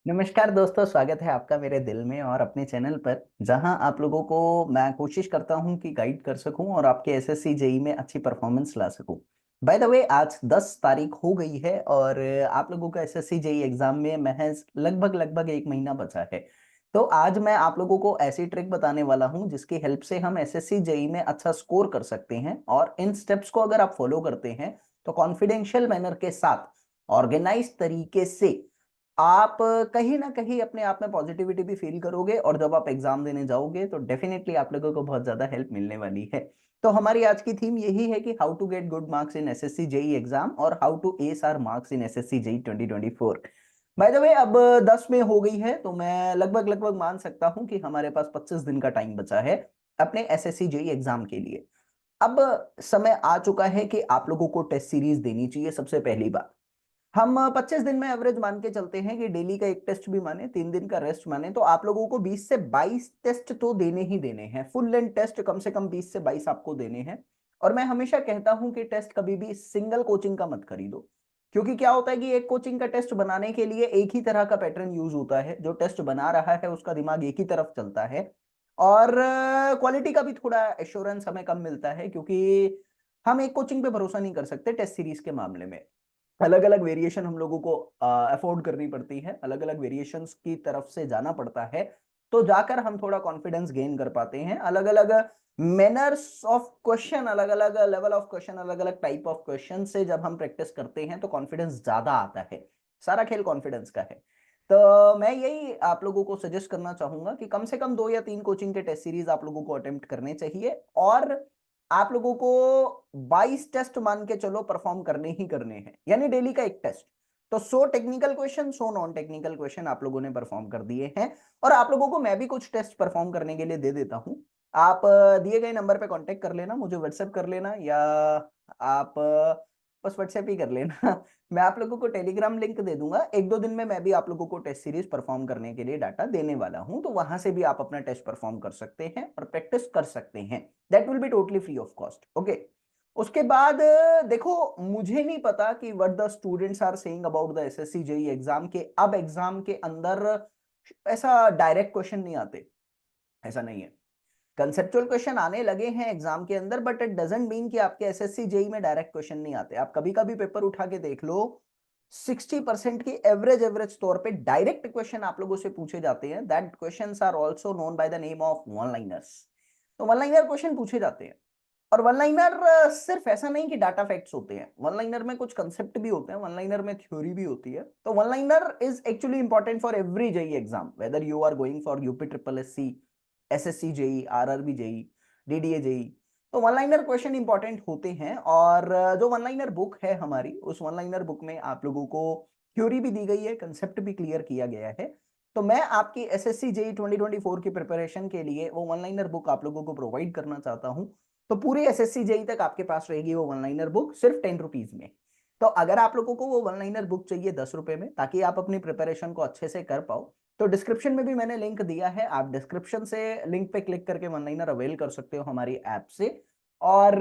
नमस्कार दोस्तों, स्वागत है आपका मेरे दिल में और अपने चैनल पर, जहां आप लोगों को मैं कोशिश करता हूं कि गाइड कर सकूं और आपके एसएससी जेई में अच्छी परफॉर्मेंस ला सकूं। बाय द वे, आज 10 तारीख हो गई है और आप लोगों का एसएससी जेई एग्जाम में महज लगभग लगभग एक महीना बचा है। तो आज मैं आप लोगों को ऐसी ट्रिक बताने वाला हूं जिसकी हेल्प से हम एसएससी जेई में अच्छा स्कोर कर सकते हैं, और इन स्टेप्स को अगर आप फॉलो करते हैं तो कॉन्फिडेंशियल मैनर के साथ, ऑर्गेनाइज तरीके से आप कहीं ना कहीं अपने आप में पॉजिटिविटी भी फील करोगे, और जब आप एग्जाम देने जाओगे तो डेफिनेटली आप लोगों को बहुत ज्यादा हेल्प मिलने वाली है। तो हमारी आज की थीम यही है कि how to get good marks in SSC JE exam और how to ace our marks in SSC JE 2024। By the way, अब 10 में हो गई है तो मैं लगभग लगभग मान सकता हूं कि हमारे पास 25 दिन का टाइम बचा है अपने एसएससी जेई एग्जाम के लिए। अब समय आ चुका है कि आप लोगों को टेस्ट सीरीज देनी चाहिए। सबसे पहली बात, हम 25 दिन में एवरेज मान के चलते हैं कि डेली का एक टेस्ट भी माने, 3 दिन का रेस्ट माने, तो आप लोगों को 20 से 22 टेस्ट तो देने ही देने हैं। फुल लेंथ टेस्ट कम से कम 20 से 22 आपको देने हैं। और मैं हमेशा कहता हूं कि टेस्ट कभी भी सिंगल कोचिंग का मत खरीदो, क्योंकि क्या होता है कि एक कोचिंग का टेस्ट बनाने के लिए एक ही तरह का पैटर्न यूज होता है। जो टेस्ट बना रहा है उसका दिमाग एक ही तरफ चलता है, और क्वालिटी का भी थोड़ा एश्योरेंस हमें कम मिलता है, क्योंकि हम एक कोचिंग पे भरोसा नहीं कर सकते टेस्ट सीरीज के मामले में। अलग अलग वेरिएशन हम लोगों को अफोर्ड करनी पड़ती है, अलग अलग वेरिएशंस की तरफ से जाना पड़ता है, तो जाकर हम थोड़ा कॉन्फिडेंस गेन कर पाते हैं। अलग अलग मैनर्स ऑफ क्वेश्चन, अलग अलग लेवल ऑफ क्वेश्चन, अलग अलग टाइप ऑफ क्वेश्चन से जब हम प्रैक्टिस करते हैं तो कॉन्फिडेंस ज्यादा आता है। सारा खेल कॉन्फिडेंस का है। तो मैं यही आप लोगों को सजेस्ट करना चाहूंगा कि कम से कम 2 या 3 कोचिंग के टेस्ट सीरीज आप लोगों को अटेम्प्ट करने चाहिए, और आप लोगों को 22 टेस्ट मान के चलो परफॉर्म करने ही करने हैं, यानी डेली का एक टेस्ट। तो 100 technical question, 100 non technical question आप लोगों ने परफॉर्म कर दिए हैं। और आप लोगों को मैं भी कुछ टेस्ट परफॉर्म करने के लिए दे देता हूं। आप दिए गए नंबर पे कांटेक्ट कर लेना, मुझे व्हाट्सएप कर लेना, या आप बस व्हाट्सएप ही कर लेना। मैं आप लोगों को टेलीग्राम लिंक दे दूंगा। 1-2 दिन में मैं भी आप लोगों को टेस्ट सीरीज परफॉर्म करने के लिए डाटा देने वाला हूं, तो वहां से भी आप अपना टेस्ट परफॉर्म कर सकते हैं और प्रैक्टिस कर सकते हैं। That will be totally free of cost. Okay. उसके बाद देखो, मुझे नहीं पता कि what the students are saying about the SSC JE exam के। अब एग्जाम के अंदर ऐसा डायरेक्ट क्वेश्चन नहीं आते, ऐसा नहीं है। कंसेप्चुअल क्वेश्चन आने लगे हैं एग्जाम के अंदर, बट इट डजंट मीन कि आपके एसएससी जेई में डायरेक्ट क्वेश्चन नहीं आते। आप कभी कभी पेपर उठा के देख लो, 60% की एवरेज एवरेज तौर पे डायरेक्ट क्वेश्चन आप लोगों से पूछे जाते हैं। That questions are also known by the name of one liners. तो वन लाइनर क्वेश्चन पूछे जाते हैं। और वन लाइनर सिर्फ ऐसा नहीं कि डाटा फैक्ट्स होते हैं, वन लाइनर में कुछ कंसेप्ट भी होते हैं, वन लाइनर में थ्योरी भी होती है। तो one liner is actually important for every JE exam, whether you are going for UP triple SC, SSC JE, RRB JE, DDA JE. तो वन लाइनर क्वेश्चन इंपॉर्टेंट होते हैं। और जो वन लाइनर बुक है हमारी, उस वन लाइनर बुक में आप लोगों को थ्योरी भी दी गई है, कंसेप्ट भी क्लियर किया गया है। तो मैं आपकी एसएससी जेई 2024 की प्रिपरेशन के लिए वो वन लाइनर बुक आप लोगों को प्रोवाइड करना चाहता हूं। तो पूरी एसएससी जेई तक आपके पास रहेगी वो वन लाइनर बुक सिर्फ 10 रुपीज में। तो अगर आप लोगों को वो वन लाइनर बुक चाहिए 10 रुपए में, ताकि आप अपनी प्रिपरेशन को अच्छे से कर पाओ, तो डिस्क्रिप्शन में भी मैंने लिंक दिया है। आप डिस्क्रिप्शन से लिंक पे क्लिक करके वन लाइनर अवेल कर सकते हो हमारी ऐप से। और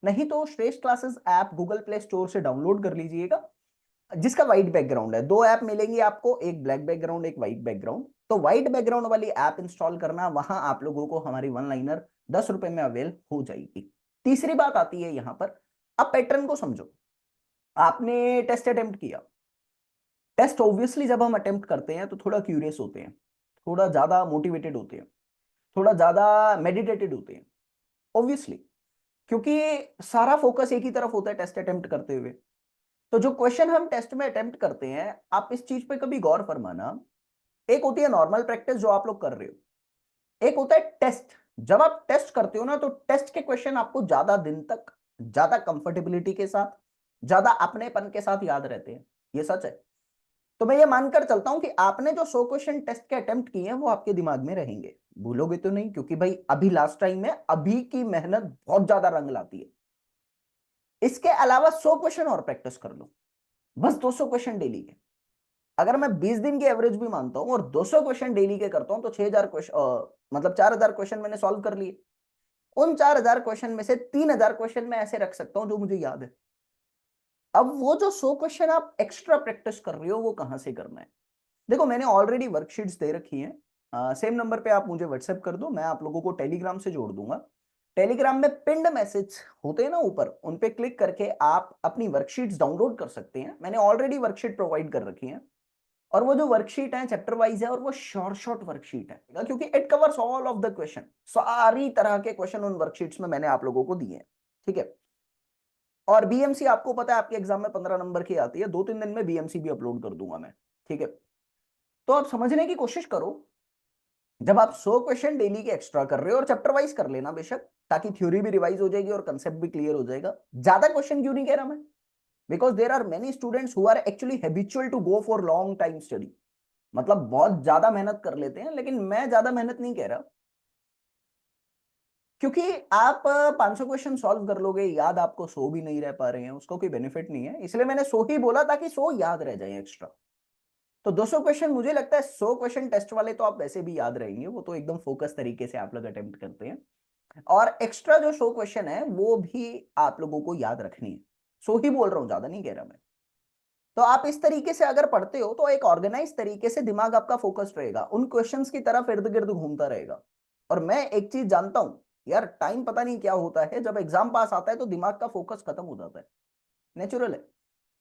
नहीं तो श्रेष्ठ classes app Google play store से डाउनलोड कर लीजिएगा, जिसका व्हाइट बैकग्राउंड है। 2 ऐप मिलेंगी आपको, एक ब्लैक बैकग्राउंड, एक व्हाइट बैकग्राउंड। तो व्हाइट बैकग्राउंड वाली ऐप इंस्टॉल करना, वहां आप लोगों को हमारी वन लाइनर 10 रुपए में अवेल हो जाएगी। तीसरी बात आती है यहां पर, अब पैटर्न को समझो। आपने टेस्ट अटेम्प्ट किया। टेस्ट ऑब्वियसली जब हम अटेम्प्ट करते हैं तो थोड़ा क्यूरियस होते हैं, थोड़ा ज्यादा मोटिवेटेड होते हैं, थोड़ा ज्यादा मेडिटेटेड होते हैं, ऑब्वियसली, क्योंकि सारा फोकस एक ही तरफ होता है टेस्ट अटेम्प्ट करते हुए। तो जो क्वेश्चन हम टेस्ट में अटेम्प्ट करते हैं, आप इस चीज पे कभी गौर फरमाना। एक होती है नॉर्मल प्रैक्टिस जो आप लोग कर रहे हो, एक होता है टेस्ट। जब आप टेस्ट करते हो ना, तो टेस्ट के क्वेश्चन आपको ज्यादा दिन तक, ज्यादा कंफर्टेबिलिटी के साथ, ज्यादा अपनेपन के साथ याद रहते हैं। ये सच है। तो मैं ये मानकर चलता हूं कि आपने जो 100 क्वेश्चन टेस्ट के अटेम्प्ट किए हैं वो आपके दिमाग में रहेंगे, भूलोगे तो नहीं, क्योंकि भाई अभी लास्ट टाइम में अभी की मेहनत बहुत ज्यादा रंग लाती है। इसके अलावा 100 क्वेश्चन और प्रैक्टिस कर लो, बस 200 क्वेश्चन डेली के। अगर मैं 20 दिन की एवरेज भी मानता हूं और 200 क्वेश्चन डेली के करता हूं, तो 6000 क्वेश्चन, मतलब 4000 क्वेश्चन मैंने सॉल्व कर लिए। उन 4000 क्वेश्चन में से 3000 क्वेश्चन मैं ऐसे रख सकता हूं जो मुझे याद है। अब वो जो 100 क्वेश्चन आप एक्स्ट्रा प्रैक्टिस कर रहे हो, वो कहां से करना है? देखो मैंने ऑलरेडी वर्कशीट्स दे रखी हैं, सेम नंबर पे आप मुझे व्हाट्सएप कर दो, मैं आप लोगों को टेलीग्राम से जोड़ दूंगा। टेलीग्राम में पिंड मैसेज होते हैं ना ऊपर, उन पे क्लिक करके आप अपनी वर्कशीट्स डाउनलोड कर सकते हैं। मैंने ऑलरेडी वर्कशीट प्रोवाइड कर रखी है, और वो जो वर्कशीट है चैप्टर वाइज है, और वो शॉर्ट वर्कशीट है, क्योंकि it covers all of the question. सारी तरह के क्वेश्चन उन वर्कशीट्स में मैंने आप लोगों को दिए हैं, ठीक है। और बीएमसी आपको पता है आपके एग्जाम में 15 नंबर की आती है, 2-3 दिन में बीएमसी भी अपलोड कर दूंगा मैं, ठीक है। तो आप समझने की कोशिश करो, जब आप 100 क्वेश्चन डेली के एक्स्ट्रा कर रहे हो, और चैप्टर वाइज कर लेना बेशक, ताकि थ्योरी भी रिवाइज हो जाएगी और कंसेप्ट भी क्लियर हो जाएगा। ज्यादा क्वेश्चन क्यों नहीं कह रहा मैं? Because there are many students who are actually habitual to go for long time study, मतलब बहुत ज्यादा मेहनत कर लेते हैं, लेकिन मैं ज्यादा मेहनत नहीं कह रहा, क्योंकि आप 500 क्वेश्चन सॉल्व कर लोगे, याद आपको 100 भी नहीं रह पा रहे हैं, उसको कोई बेनिफिट नहीं है। इसलिए मैंने 100 ही बोला ताकि 100 याद रह जाए एक्स्ट्रा। तो 200 क्वेश्चन मुझे लगता है, 100 क्वेश्चन टेस्ट वाले तो आप वैसे भी याद रहेंगे, वो तो एकदम फोकस तरीके से आप लोग अटेम्प्ट करते हैं, और एक्स्ट्रा जो 100 क्वेश्चन है वो भी आप लोगों को याद रखनी है। 100 ही बोल रहा हूं, ज्यादा नहीं कह रहा मैं। तो आप इस तरीके से अगर पढ़ते हो तो एक ऑर्गेनाइज तरीके से दिमाग आपका फोकस्ड रहेगा, उन क्वेश्चंस की तरफ इर्द गिर्द घूमता रहेगा। और मैं एक चीज जानता हूं यार, टाइम पता नहीं क्या होता है, जब एग्जाम पास आता है तो दिमाग का फोकस खत्म हो जाता है, नेचुरल है।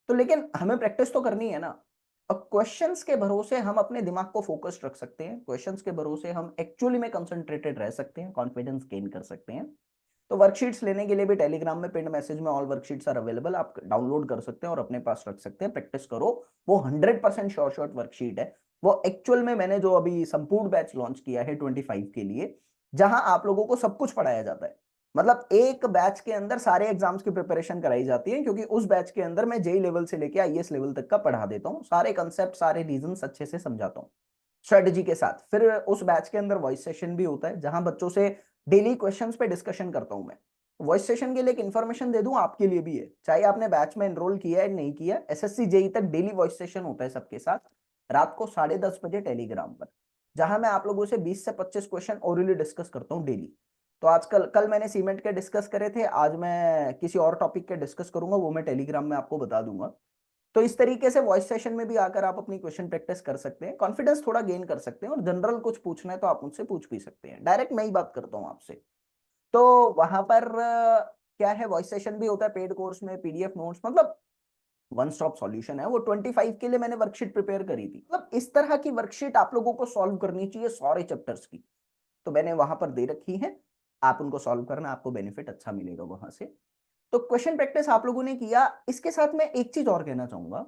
तो लेकिन हमें प्रैक्टिस तो करनी है ना, और क्वेश्चंस के भरोसे हम अपने दिमाग को फोकस्ड रख सकते हैं, क्वेश्चंस के भरोसे हम एक्चुअली में कंसंट्रेटेड रह सकते हैं, कॉन्फिडेंस गेन कर सकते हैं। तो वर्कशीट्स लेने के लिए भी टेलीग्राम में पिन मैसेज में ऑल वर्कशीट्स आर अवेलेबल, आप डाउनलोड कर सकते हैं और अपने पास रख सकते हैं, प्रैक्टिस करो। वो 100% शॉर्ट वर्कशीट है। वो एक्चुअल में मैंने जो अभी संपूर्ण बैच लॉन्च किया है 25 के लिए, जहां आप लोगों को सब कुछ पढ़ाया जाता है, मतलब एक बैच के अंदर सारे एग्जाम्स की प्रिपरेशन कराई जाती है, क्योंकि उस बैच के अंदर मैं जेई लेवल से लेके आईएएस लेवल तक का पढ़ा देता हूँ, सारे कंसेप्ट सारे रीजंस अच्छे से समझाता हूँ स्ट्रेटजी के साथ। फिर उस बैच के अंदर वॉइस सेशन भी होता है, जहां बच्चों से डेली क्वेश्चंस पे डिस्कशन करता हूं मैं। वॉइस सेशन के लिए एक इन्फॉर्मेशन दे दूं, आपके लिए भी है, चाहे आपने बैच में एनरोल किया है नहीं किया, एसएससी जेई तक डेली वॉइस सेशन होता है सबके साथ, रात को 10:30 बजे टेलीग्राम पर, जहां मैं आप लोगों से 20 से 25 क्वेश्चन ओरली डिस्कस करता हूं डेली। तो आजकल कल मैंने सीमेंट के डिस्कस करे थे, आज मैं किसी और टॉपिक के डिस्कस करूंगा, वो मैं टेलीग्राम में आपको बता दूंगा। तो इस तरीके से वॉइस सेशन में भी आकर आप अपनी क्वेश्चन प्रैक्टिस कर सकते हैं, कॉन्फिडेंस थोड़ा गेन कर सकते हैं, और जनरल कुछ पूछना है तो आप मुझसे पूछ भी सकते हैं, डायरेक्ट मैं ही बात करता हूं आपसे। तो वहां पर क्या है, वॉइस सेशन भी होता है पेड कोर्स में, पीडीएफ नोट्स, मतलब वन स्टॉप सॉल्यूशन है वो। 25 के लिए मैंने वर्कशीट प्रिपेयर करी थी, मतलब इस तरह की वर्कशीट आप लोगों को सॉल्व करनी चाहिए सारे चैप्टर्स की, तो मैंने वहां पर दे रखी है, आप उनको सॉल्व करना, आपको बेनिफिट अच्छा मिलेगा वहां से। तो क्वेश्चन प्रैक्टिस आप लोगों ने किया, इसके साथ मैं एक चीज और कहना चाहूंगा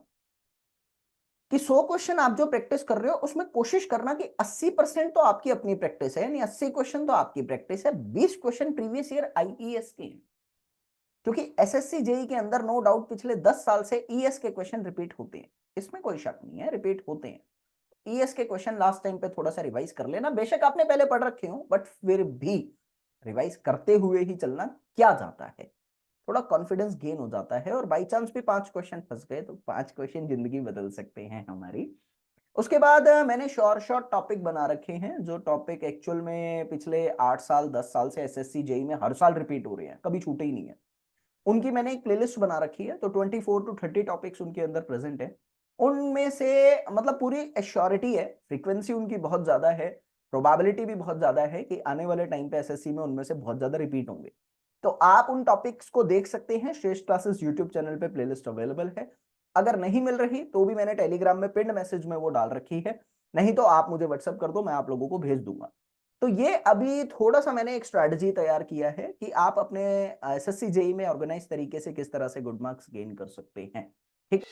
कि 100 क्वेश्चन आप जो प्रैक्टिस कर रहे हो उसमें कोशिश करना कि 80% तो आपकी अपनी प्रैक्टिस है, यानी 80 क्वेश्चन तो आपकी प्रैक्टिस है, 20 क्वेश्चन प्रीवियस ईयर आईईएस के हैं, क्योंकि एसएससी जेई के अंदर नो डाउट पिछले 10 साल से ईएस के क्वेश्चन रिपीट होते हैं, इसमें कोई शक नहीं है, रिपीट होते हैं। ईएस के क्वेश्चन लास्ट टाइम पे थोड़ा सा रिवाइज कर लेना, बेशक आपने पहले पढ़ रखे हो, बट फिर भी रिवाइज करते हुए ही चलना, क्या जाता है, थोड़ा कॉन्फिडेंस गेन हो जाता है। और बाई चांस भी 5 क्वेश्चन फंस गए तो 5 क्वेश्चन जिंदगी बदल सकते हैं हमारी। उसके बाद मैंने शॉर्ट टॉपिक बना रखे हैं, जो टॉपिक एक्चुअल में पिछले 8 साल 10 साल से एसएससी जेई में हर साल रिपीट हो रहे हैं, कभी छूटे ही नहीं है, उनकी मैंने एक प्लेलिस्ट बना रखी है। तो 24 to 30 टॉपिक्स उनके अंदर प्रेजेंट है, उनमें से मतलब पूरी एश्योरिटी है, फ्रीक्वेंसी उनकी बहुत ज्यादा है, प्रोबेबिलिटी भी बहुत ज्यादा है कि आने वाले टाइम पे एसएससी में उनमें से बहुत ज्यादा रिपीट होंगे। तो आप उन टॉपिक्स को देख सकते हैं, श्रेष्ठ क्लासेस यूट्यूब चैनल पे प्लेलिस्ट अवेलेबल है। अगर नहीं मिल रही तो भी मैंने टेलीग्राम में पिन मैसेज में वो डाल रखी है, नहीं तो आप मुझे व्हाट्सएप कर दो, मैं आप लोगों को भेज दूंगा। तो ये अभी थोड़ा सा मैंने एक स्ट्रैटेजी तैयार किया है कि आप अपने एसएससी जेई में ऑर्गेनाइज तरीके से किस तरह से गुड मार्क्स गेन कर सकते हैं, ठीक।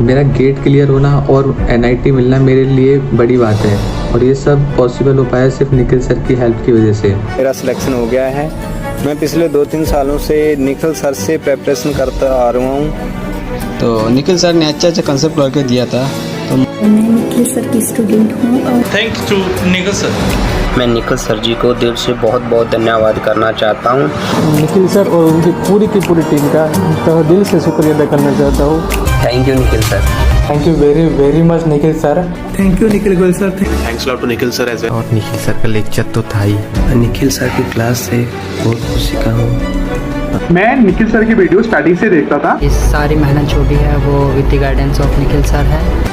मेरा गेट क्लियर होना और एनआईटी मिलना मेरे लिए बड़ी बात है, और ये सब पॉसिबल हो पाया सिर्फ निखिल सर की हेल्प की वजह से। मेरा सिलेक्शन हो गया है। मैं पिछले 2-3 सालों से निखिल सर से प्रिपरेशन करता आ रहा हूँ। तो निखिल सर ने अच्छा कंसेप्ट करके दिया था। तो मैं निखिल सर की स्टूडेंट हूँ और थैंक टू निखिल सर। मैं निखिल सर जी को दिल से बहुत बहुत धन्यवाद करना चाहता हूँ। निखिल सर और उनकी पूरी की पूरी टीम का तो दिल से शुक्रिया अदा करना चाहता हूँ। Thank you Nikhil sir. Thank you very very much Nikhil sir. Thank you Nikhil Goyal sir. Thanks lot to Nikhil sir as well. और निखिल सर का लेक्चर तो था ही। निखिल सर की क्लास से बहुत कुछ सीखा हूँ। मैं निखिल सर की वीडियो स्टार्टिंग से देखता था। इस सारी मेहनत जो भी है वो with the guidance of Nikhil sir है।